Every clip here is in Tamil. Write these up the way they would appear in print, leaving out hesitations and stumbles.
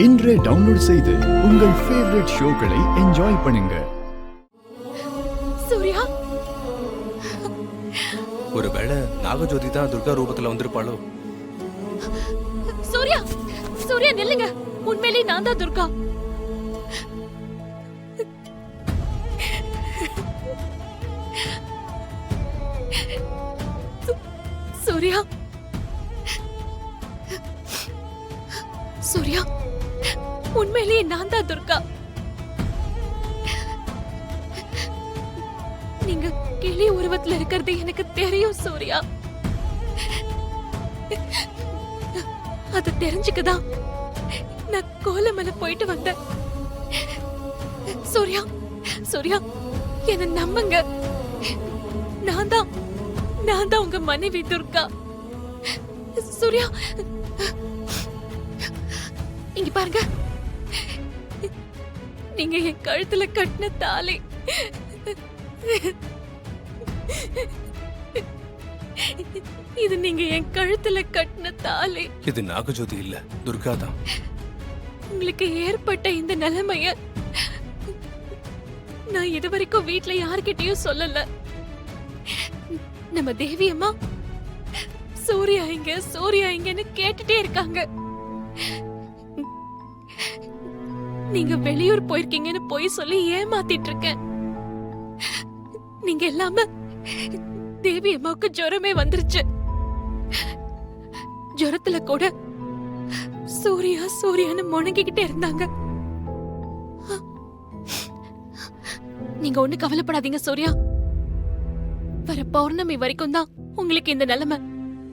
இன்றே டவுன்லோட் செய்து உங்கள் ஃபேவரட் ஷோக்களை என்ஜாய் பண்ணுங்க. சூர்யா, ஒருவேளை நாகஜோதி தான் துர்கா ரூபத்துல வந்திருப்பாளோ? சூர்யா, சூர்யா நில்லுங்க. உண்மையிலே நான் தான் துர்கா. சூர்யா, சூர்யா, உண்மையிலேயே நான் தான் துர்கா. நீங்க கிளி உருவத்துல இருக்கிறது எனக்கு தெரியும் சூர்யா. அது தெரிஞ்சுக்கதான் நான் கோலமலை போயிட்டு வந்தேன். சூர்யா, சூர்யா, என்ன நம்புங்க. நான் தான் உங்க மனைவி துர்கா. சூர்யா, இங்க பாருங்க. நீங்க என் கழுத்துல கட்டின தாலி இது நீங்க என் கழுத்துல கட்டின தாலி. இது நாகஜோதி இல்ல, துர்கா தான். உங்களுக்கு ஏற்பட்ட இந்த நிலைமைய நான் இதுவரைக்கும் வீட்ல யார்கிட்டயும் சொல்லல. நம்ம தேவி அம்மா சூர்யா இங்க, சூர்யா இங்கன்னு கேட்டுட்டே இருக்காங்க. நீங்க வெளியூர் போயிருக்கீங்கன்னு போய் சொல்லி ஏமாத்திட்டு இருக்கேன். நீங்க இல்லாம தேவி அம்மாவுக்கு ஜுரமே வந்துருச்சு. ஜுரத்துல கூட சூர்யா சூர்யான்னு முணங்கிக்கிட்டே இருந்தாங்க. நீங்க ஒண்ணு கவலைப்படாதீங்க சூர்யா. வர பௌர்ணமி வரைக்கும் தான் உங்களுக்கு இந்த நிலைமை.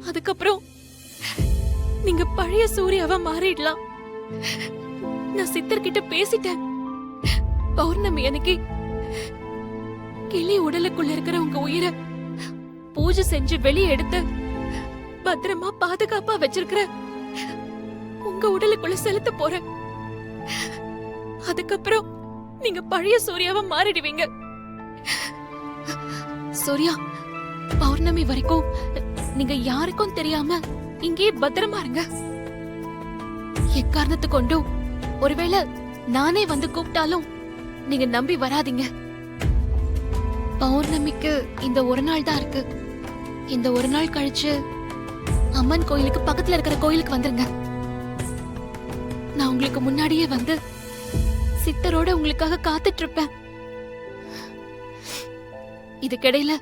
அதுக்கப்புறம் நீங்க பழைய சூர்யாவா மாறிடலாம். நான் சித்தர்கிட்ட பேசிட்டேன். பௌர்ணமி அன்னைக்கு கிளி உடலுக்குள்ள இருக்கிற உங்க உயிரை பூஜை செஞ்சு வெளியே எடுத்து பத்திரமா பாதுகாப்பா வச்சிருக்கிற உங்க உடலுக்குள்ள செலுத்த போறேன். அதுக்கப்புறம் நீங்க பழைய சூர்யாவா மாறிடுவீங்க. சூர்யா, பௌர்ணமி வரைக்கும் நீங்க யாருக்கும் தெரியாம இங்கே பத்திரமா இருங்க. எக்காரணத்து கொண்டும் ஒருவேளை நானே வந்து கூப்பிட்டாலும் நீங்க நம்பி வராதீங்க. பௌர்ணமிக்கு இந்த ஒரு நாள் தான் இருக்கு. இந்த ஒரு நாள் கழிச்சு அம்மன் கோயிலுக்கு பக்கத்துல இருக்கிற கோயிலுக்கு வந்துருங்க. நான் உங்களுக்கு முன்னாடியே வந்து சித்தரோட உங்களுக்காக காத்துட்டு இருப்பேன். இதுக்கிடையில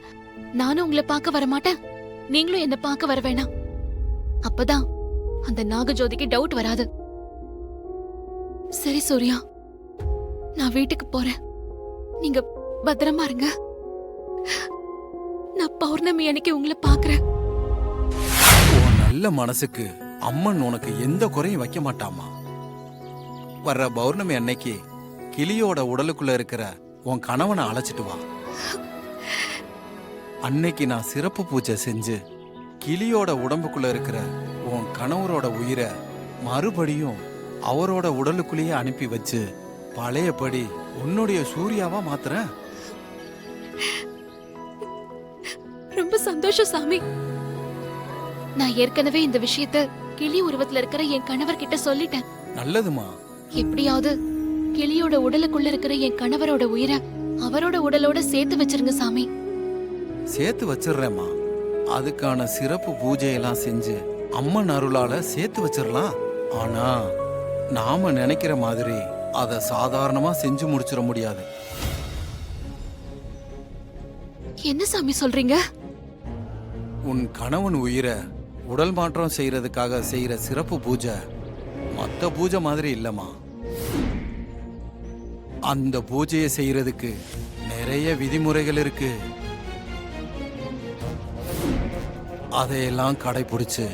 நானும் உங்களை பார்க்க வர மாட்டேன், நீங்களும் என்ன பார்க்க வர வேணாம். அப்பதான் அந்த நாகஜோதிக்கு டவுட் வராது. சரி சூர்யா, நான் வீட்டுக்கு போறேன். நீங்க பத்திரமா இருங்க. நான் பௌர்ணமி அன்னைக்கு உங்களை பார்க்கறேன். உன் நல்ல மனசுக்கு அம்மன் உனக்கு எந்த குறையும் வைக்க மாட்டாமா. வர்ற பௌர்ணமி அன்னைக்கு கிளியோட உடலுக்குள்ள இருக்கிற உன் கணவனை அழைச்சிட்டு வா. அன்னைக்கு நான் சிறப்பு பூஜை செஞ்சு கிளியோட உடம்புக்குள்ள இருக்கிற உன் கணவரோட உயிரை மறுபடியும் அவரோட உடலுக்குள்ளேயே அனுப்பி வச்சு பழையபடி உன்னுடைய சூர்யாவா மாத்துறேன். ரொம்ப சந்தோஷம் சாமி. நான் ஏற்கனவே இந்த விஷயத்த கிளி உருவத்துல இருக்கிற என் கணவர் கிட்ட சொல்லிட்டேன். நல்லதுமா. எப்படியாவது கிளியோட உடலுக்குள்ள இருக்கிற என் கணவரோட உயிரை அவரோட உடலோட சேர்த்து வச்சிருங்க சாமி. சேர்த்து வச்சிடுறேம்மா. அதுக்கான சிறப்பு பூஜையெல்லாம் செஞ்சு அம்மன் அருளால சேர்த்து வச்சிடலாம். ஆனா நாம நினைக்கிற மாதிரி அதை சாதாரணமா செஞ்சு முடிச்சிட முடியாது. என்ன சாமி சொல்றீங்க? உன் கணவன் உயிரை உடல் மாற்றம் செய்யறதுக்காக செய்யற சிறப்பு பூஜை மத்த பூஜை மாதிரி இல்லம்மா. அந்த பூஜையை செய்யறதுக்கு நிறைய விதிமுறைகள் இருக்கு. அதையெல்லாம் கடைபிடிச்சு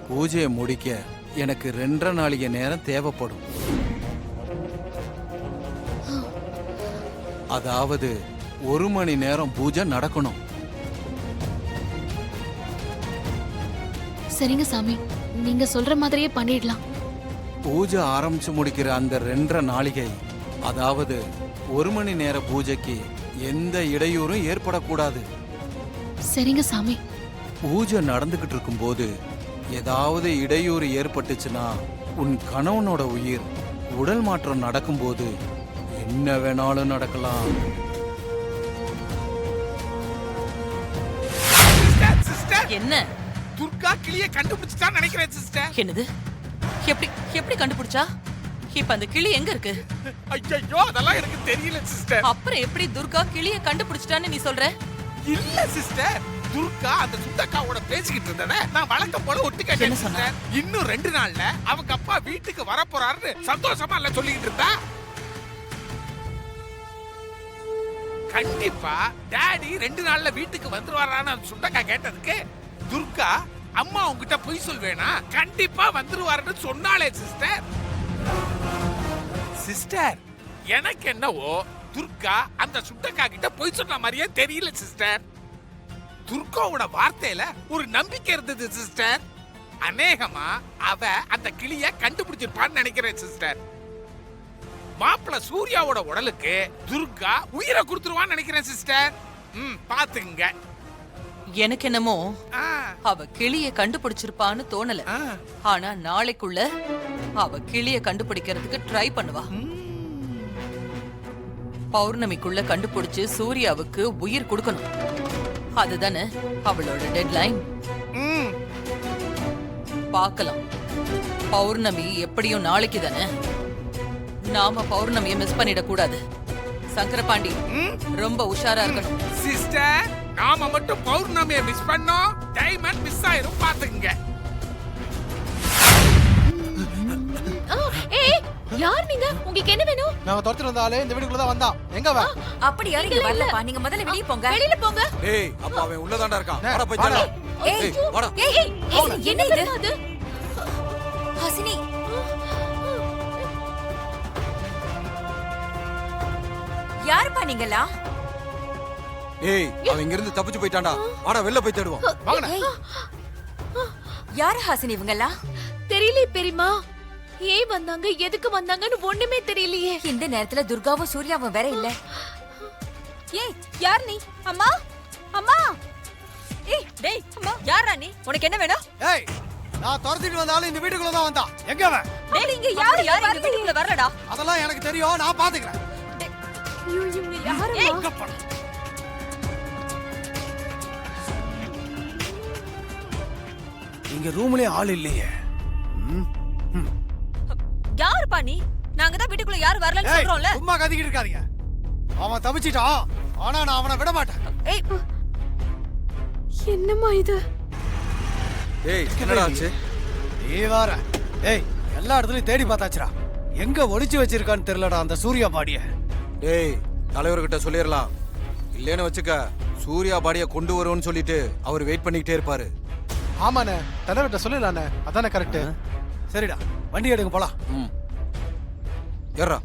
பூஜையை முடிக்க எனக்கு 2.5 நாளிகை நேரம் தேவைப்படும். அதாவது 1 மணி நேரம் பூஜை நடக்கணும். சரிங்க சாமி, நீங்க சொல்ற மாதிரியே பண்ணிடலாம். பூஜை ஆரம்பிச்சு முடிக்கிற அந்த 2.5 நாளிகை, அதாவது 1 மணி நேர பூஜைக்கு எந்த இடையூறும் ஏற்படக்கூடாது. சரிங்க சாமி. பூஜை நடந்துகிட்டு இருக்கும்போது ஏதாவது இடையூறு ஏற்பட்டுச்சுன்னா உன் கணவனோட உயிர் உடல் மாற்றம் நடக்கும்போது என்ன வேணாலும் நடக்கலாம். என்ன துர்கா கிளியை கண்டுபிடிச்சிட்டான்னு நினைக்கிறேன் சிஸ்டர். என்னது? எப்படி எப்படி கண்டுபிடிச்சா? இப்ப அந்த கிளி எங்க இருக்கு? ஐயோ அதெல்லாம் எனக்கு தெரியல சிஸ்டர். அப்புறம் எப்படி துர்கா கிளிய கண்டுபிடிச்சிட்டான்னு நீ சொல்ற? இல்ல சிஸ்டர், துர்கா அந்த சுத்தக்காவோட பேசிக்கிட்டு இருந்தத நான் வழக்கம் போல ஒட்டு கேட்டேன் என்ன சொன்னா? சிஸ்டர். இன்னும் 2 நாள்ல அவங்க அப்பா வீட்டுக்கு வர போறாருன்னு சந்தோஷமா இல்ல சொல்லிக்கிட்டு இருந்தா. கண்டிப்பா டாடி 2 நாள்ல வீட்டுக்கு வந்துருவாரான்னு அந்த சுத்தக்கா கேட்டதுக்கு துர்கா அம்மா உங்ககிட்ட பொய் சொல்வேனா கண்டிப்பா வந்துருவாருன்னு சொன்னாலே சிஸ்டர். சிஸ்டர் எனக்கு என்னவோ துர்கா அந்த சுட்டக்கா கிட்ட பொய் சொன்ன மாதிரியே தெரியல சிஸ்டர். துர்காவோட வார்த்தையில ஒரு நம்பிக்கை இருந்தது சிஸ்டர். அநேகமா அவ அந்த கிளிய கண்டுபிடிச்சிருப்பான்னு நினைக்கிறேன் சிஸ்டர். மாப்பிள்ள சூர்யாவோட உடலுக்கு துர்கா உயிரை கொடுத்துருவான்னு நினைக்கிறேன் சிஸ்டர். பாத்துங்க. எனக்கு என்னமோ ஆ, அவ கிளிய கண்டுபிடிச்சிருப்பான்னு தோணல. ஆ. ஆனா நாளைக்குள்ள அவ கிளிய கண்டுபிடிக்கிறதுக்கு ட்ரை பண்ணுவா. பௌர்ணமிக்குள்ள கண்டுபிடிச்சு சூர்யாவுக்கு உயிர் கொடுக்கணும். அதுதானே அவளோட டெட்லைன். ம். பார்க்கலாம். பௌர்ணமி எப்படியும் நாளைக்கு தானே. நாம பௌர்ணமியை மிஸ் பண்ணிட கூடாது. சங்கரபாண்டி ரொம்ப உஷாரா இருக்கணும். சிஸ்டர் நாம மட்டும் பௌர்ணமியை மிஸ் பண்ணோம், டைமண்ட் மிஸ் ஆயிரும் பாத்துங்க. ஏய் யார் நீங்க? உங்களுக்கு என்ன வேணும்? நாங்க துரத்துட்டு வந்தாலே இந்த வீட்டுக்குள்ள தான் வந்தான். எங்க அவன்? அப்படி யாரும் இங்க வரலப்பா. நீங்க முதல்ல வெளிய போங்க. வெளியில போங்க. ஏய் அப்ப அவன் உள்ளதாண்டா இருக்கான். ஏய், வாடா போய் வாடா. தேடலாம். ஏய் வாடா. ஏய் ஏய் ஏய், என்ன இது? அது ஹசினி யாருப்பா நீங்களா? ஏய் அவன் இங்க இருந்து தப்பிச்சு போயிட்டான்டா. வாடா வெளில போய் தேடுவோம். வாங்கடா. ஏய் யாரு ஹசினி இவங்களா? தெரியலையே பெரியமா. ஏன் வந்தாங்க, எதுக்கு வந்தாங்கன்னு ஒண்ணுமே தெரியலையே. இந்த நேரத்துல துர்காவும் சூர்யாவும் வேற இல்ல. ஏய் யார் நீ? அம்மா அம்மா. ஏய் டேய் அம்மா யாரா நீ? உனக்கு என்ன வேணும்? ஏய் நான் துரத்திட்டு வந்தாலும் இந்த வீட்டுக்குள்ள தான் வந்தான். எங்க அவன்? டேய் இங்க யாரு இந்த வீட்டுக்குள்ள வரலடா. அதெல்லாம் எனக்கு தெரியும், நான் பாத்துக்கிறேன். ஐயோ இவங்க யாரா? ஏய் இங்க ரூம்லயே ஆள் இல்லையே. யாருப்பா நீ? நாங்க தான் வீட்டுக்குள்ள யாரு வரலன்னு ஏய் சொல்றோம்ல. சும்மா கத்திக்கிட்டு இருக்காதீங்க. அவன் தப்பிச்சிட்டான், ஆனா நான் அவனை விட மாட்டேன். ஏய் என்னம்மா இது? ஏய் என்னடா ஆச்சு? நீ வார. ஏய் எல்லா இடத்துலயும் தேடி பார்த்தாச்சுடா. எங்க ஒளிச்சு வச்சிருக்கான்னு தெரியலடா அந்த சூர்யா பாடிய. டேய் தலைவர்கிட்ட சொல்லிரலாம். இல்லேன்னு வச்சுக்க சூர்யா பாடிய கொண்டு வருவோன்னு சொல்லிட்டு அவர் வெயிட் பண்ணிக்கிட்டே இருப்பாரு. ஆமாண்ணே, தலைவர்கிட்ட சொல்லலாண்ணே. அதானே கரெக்ட். சரிடா வண்டி எடுங்க போலாம். ம் ஏறா.